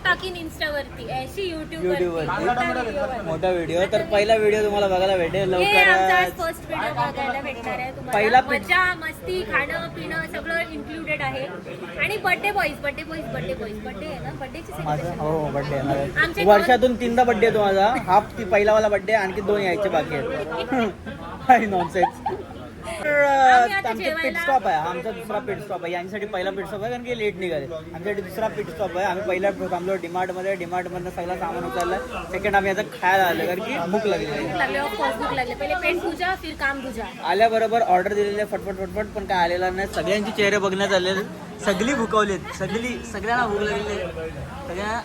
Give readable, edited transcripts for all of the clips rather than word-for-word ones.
टाकीन इंस्टावरती, अशी युट्यूब मोठा व्हिडिओ. तर पहिला व्हिडिओ तुम्हाला बघायला भेटेल लवकरच. फर्स्ट व्हिडिओ बघायला भेटणार आहे तुम्हाला. पहिला मजा मस्ती खाणं पिणं सगळं इन्क्लुडेड आहे. आणि बर्थडे बॉईज बर्थडे आहे ना, बर्थडेची माझा हो बर्थडे येणार आमचे आहे. वर्षातून 3दा बर्थडे येतो माझा. हा ती पहिलावाला बर्थडे, आणखी 2 यायचे बाकी आहेत. नॉनसेन्स. आमचा पिट स्टॉप आहे. आमचा दुसरा पिट स्टॉप आहे. यांच्यासाठी पहिला पिट स्टॉप आहे कारण की लेट निघाले. आमच्यासाठी दुसरा पिट स्टॉप आहे. आम्ही पहिला थांबलो डिमार्टमध्ये. डिमार्टमधनं सगळं सामान उचललं. सेकंड आम्ही आता खायला आलो कारण की भूक लागली. पहिले पेट पूजा फिर काम पूजा. आल्याबरोबर ऑर्डर दिलेले फटफट पण काय आलेला नाही. सगळ्यांचे चेहरे बघण्यात आले. सगळी भुकवलेत. सगळ्यांना भूक लागलेली सगळ्या.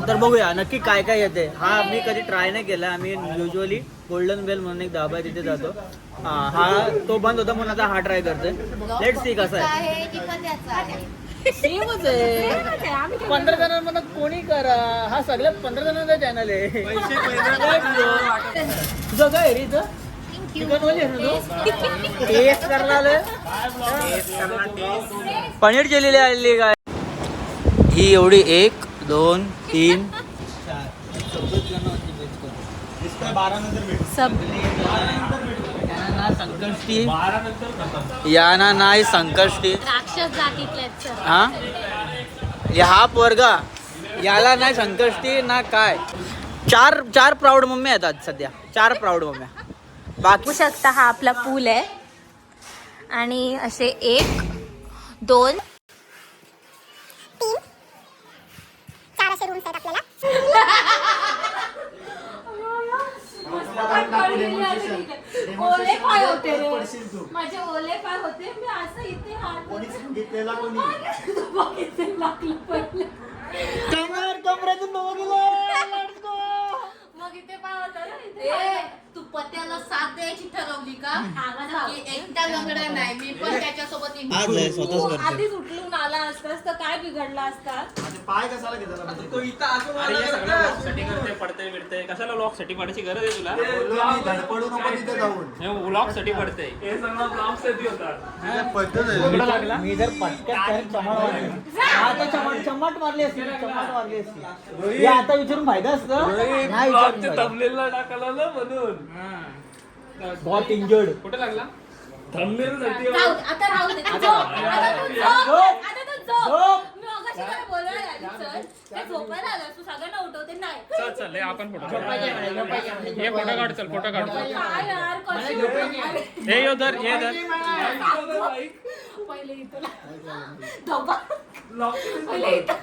तर बघूया नक्की काय काय येते. हा मी कधी ट्राय नाही केला. आम्ही युजली गोल्डन बेल म्हणून एक धाबा आहे तिथे जातो. हा तो बंद होता म्हणून आता हा ट्राय करतोय. लेट सी कसा आहे. सेमच आहे. 15 जणांमध्ये कोणी करा. हा सगळ्या 15 जणांचा चॅनल आहे. तुझं काय रे इथं टेस्ट करणार पनीर केलेली आलेली काय. ही एवढी 1 2 3 संकष्टी याना नाही संकष्टी राक्षस जातीतलेच हा हा पोरगा याला नाही संकष्टी ना काय. चार प्राऊड मम्मी आहेत आज सध्या. 4 प्राऊड मम्म्या. बघू शकता हा आपला पूल आहे. आणि असे 1 2 3 4 असे रूम्स आहेत आपल्याला. ओले पाय होते रे माझे. ओले पाय होते. मी असं इथे हात बघितलेला लागलं पहिले. कमरेतून मग इथे पाय होता ना इथे. तू पत्याला साथ द्यायची ठरवली का? एकटा लंगडा नाही. मी पण त्याच्यासोबत आधीच उठलून आला असतास तर काय बिघडला असता. पाय कशाला घेतला तो इथं पडतंय बिडतंय. कशाला ब्लॉक साठी पडायची गरज आहे तुला. धडपडू नको तिथे जाऊन. ब्लॉक साठी पडतंय. हे सगळं ब्लॉक साठी होतात. पद्धत आहे. मी जर पटक्यात चमाट मारली असती. हे आता विचारून फायदा असतं. थंबनेलला टाकायला ना म्हणून. बहुत इंजर्ड. कुठे लागला थंबनेल साठी. आता राहू दे. तू झोप. आता तू झोप. आता तू झोप. मी मगाशी काय बोलणार आहे सर. काय झोपायला आलास तू. सगळ्यांना उठवते नाही. चल हे आपण फोटो हे फोटो काढ. चल फोटो काढ. काय यार कशी हे धर हे धर. पहिले इथं धोका. पहिले इथं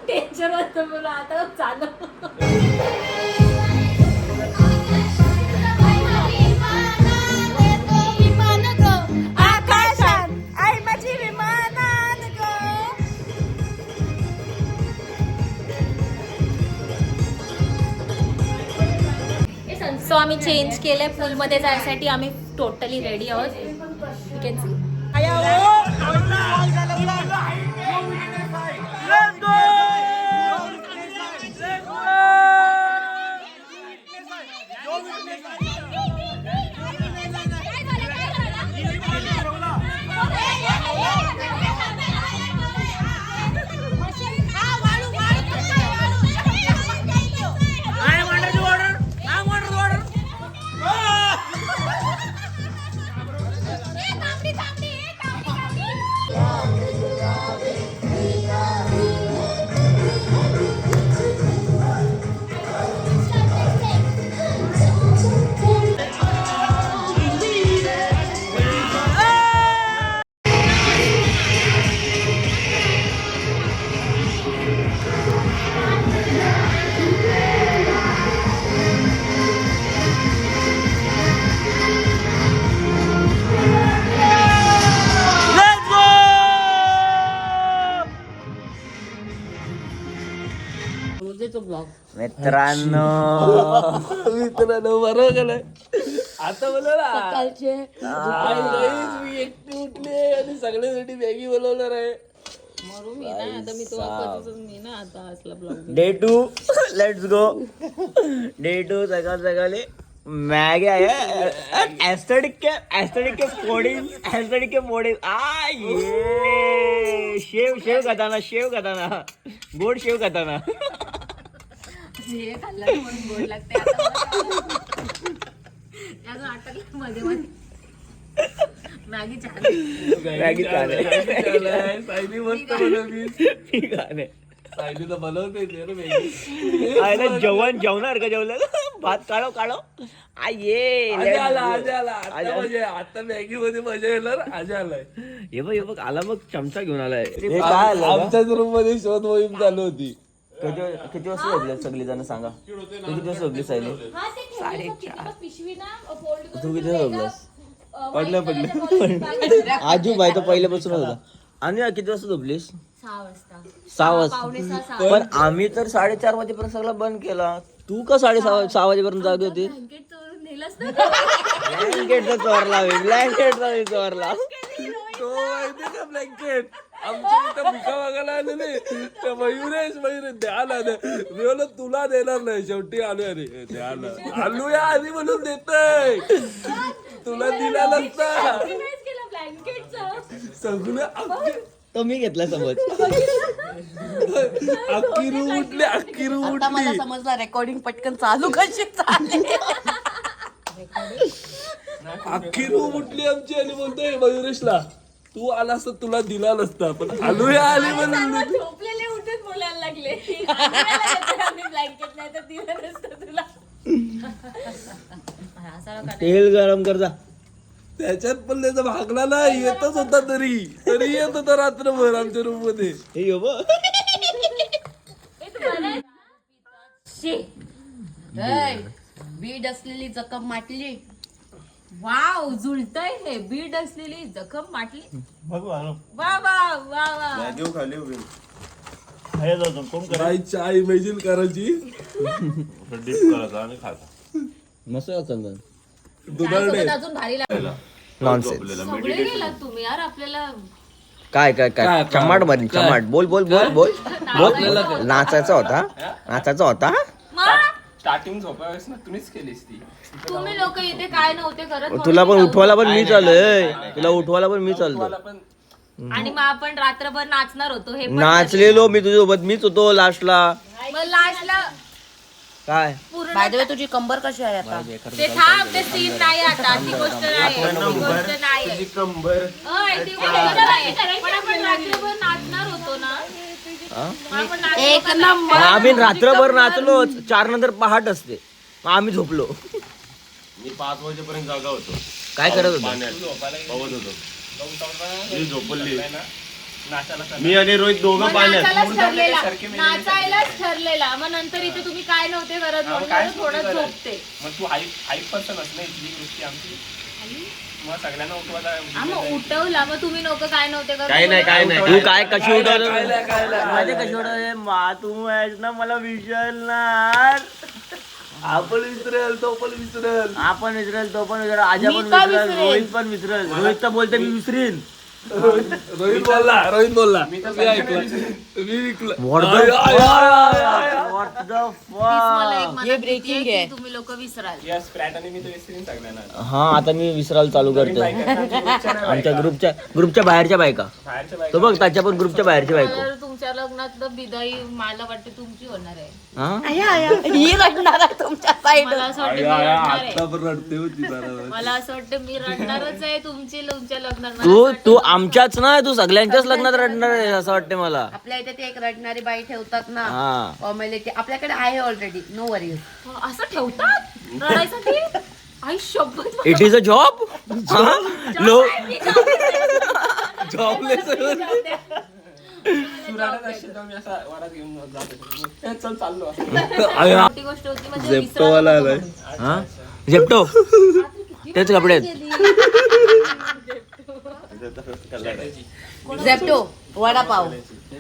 टेन्शन होतं मला. आता चालू सो आम्ही चेंज केलंय पूलमध्ये जायसाठी. आम्ही टोटली रेडी आहोत. You can see. मित्रांनो बरोबर गेलंय. आता बोलवला सकाळचे मी एकटी उठले आणि सगळ्यासाठी मॅगी बोलवणार आहे. Day 2 let's go. डे 2 सकाळी मॅगी आहे. एस्थेटिक के पोडिंग आ ये शेव खाताना गोड शेव खाताना हे खाल्लं ना म्हणून गोड लागते आता अजून आटकलं मध्ये मॅगी छान मॅगी छान आहे. सायली मस्त बनवली. ठीक आहे. सायली तर बनवते ते रे मॅगी. आहे ना जेवणार का जेवलं भात काढव ये आजा आला आता मॅगी मध्ये मजा येणार. आजा आलाय. हे बघ आला मग चमचा घेऊन आलाय. आमच्याच रूम मध्ये शोध मोहीम चालू होती. किती वाजता झोपले सगळी जण सांगा. तू किती वाजता झोपली सायली? 3:30. तू किती झोपलास? पडलं आजू बाई तो पहिल्यापासून होता. आणि किती वाजता झोपलीस? 6 वाजता. पण आम्ही तर 4:30 वाजेपर्यंत सगळं बंद केला. तू का 6:30 वाजेपर्यंत जागी होती? ब्लँकेटचा चोरला तो माहिती का ब्लँकेट आमच्या इथं भिका मागायला आलेले त्या मयुरेश द्याला मी बोल तुला देणार नाही. शेवटी आलो अरे द्याला आलू या आधी म्हणून देतय तुला दिला नसता सगळं तो मी घेतला समज. अख्खी रूम उठली आता मला समजला रेकॉर्डिंग पटकन चालू कशी चालली. अख्खी रूम उठली आमची आणि बोलतोय मयुरेशला तू आलास तर तुला दिला नसता. पण आलू या आली म्हणून झोपलेले उठून बोलायला लागले ब्लँकेट नाही तर दिलं नसतं तुला. तेल गरम कर जा. त्याच्यात पण त्याचा भागला नाही येतच होता तरी येत होता रात्रभर आमच्या रूम मध्ये. हे यो बघ. बीड असलेली जखम माटली. वाव जुळतय हे. बीड असलेली जखम माटली. वा वा वा वा. बाई चहा इमॅजिन करायची मस्त चालतं. दुधारडे अजून भारी लागला. नॉनसेन्स. सगळे गेलात तुम्ही यार. आपल्याला काय चमाट मध्ये चमाट. बोल नाचायचा होता. स्टार्टिंग झोपाय वेळेस ना तुम्हीच केलीस ती. तुम्ही लोक इथे काय नव्हते करत. तुला पण उठवायला पण मी चाललोय. चालतो. आणि मग आपण रात्रभर नाचणार होतो. हे नाचलेलो मी तुझ्यासोबत. मीच होतो लास्टला. लास्टला काय पूर्ण तुझी कंबर कशी आहे आता? ते थांब. ते सीन नाही आता. ती गोष्ट नाही. पण आपण रात्रभर नाचणार होतो ना. एक नंबर. आम्ही रात्रभर नाचलो. 4 नंतर पहाट असते. मग आम्ही झोपलो. मी 5 वाजेपर्यंत जागा होतो. काय करत होतो? पवत होतो. मी झोपली. मी आणि रोहित दोघं पाण्यात. नाचायलाच ठरलेला. मग नंतर इथे तुम्ही काय नव्हते करत म्हणून थोडं झोपते. मग तू हाईप पर्सन असणे इथली गोष्टी आमची. मग सगळ्यांना उठवायला उठवला. मग तुम्ही लोक काय नव्हते करत? काय नाही. तू काय कशी उठवलं? कशी उठवलं? तू ना मला विसरणार. आपण विसरेल तो पण विसरेल. आजा पण विसरेल. रोहित पण विसरेल. रोहित तर बोलते मी विसरीन. रोहित बोलला मी ऐकलं. मी विकलं. हे ब्रेकिंग आहे. तुम्ही लोक विसराल. स्प्रॅट आणि मी तर विसरीन सगळ्यांना. हा आता मी विसरायला चालू करतो. आमच्या ग्रुपच्या बाहेरच्या बायका. तो बघ त्याच्या पण ग्रुपच्या बाहेरच्या बायको. तुमच्या लग्नात बिदाई मला वाटते तुमची होणार आहे. ही रडणार आहे तुमच्या साईड. मला असं वाटतं मी रडणार आहे. आता पण रडते होती जरा. मला असं वाटतं मी रडणारच आहे तुमच्या लग्नात. तू आमच्याच ना. तू सगळ्यांच्याच लग्नात रडणार आहे असं वाटतं मला. आपल्या इथे ते एक रडणारी बाई ठेवतात ना. हा. फॉर्मॅलिटी आपल्याकडे आहे ऑलरेडी. No worries. असं ठेवतात रडायसाठी? आई शपथ. It is a job. मोठी गोष्ट होती म्हणजे विसरायला. झेप्टो तेच कपडे आहेत. झेप्टो वडापाव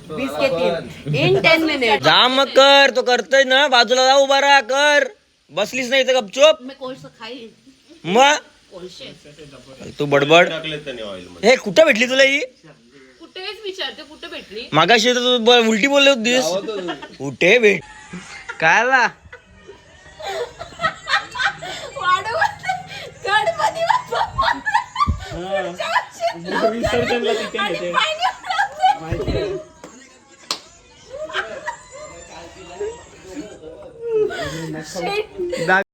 20 के 3 इन 10 मिनिट. जा मग कर. तो करतोय ना. बाजूला जा. उभा राहा. कर. बसलीच नाही तर गपचूप. मी कोळस खाईल. मग तू बडबड. हे कुठं भेटली तुला ही? कुठेच विचारते कुठे भेटली. मागाशी तर तू उलटी बोलले होतीस. कुठे भेट काय आला? दाख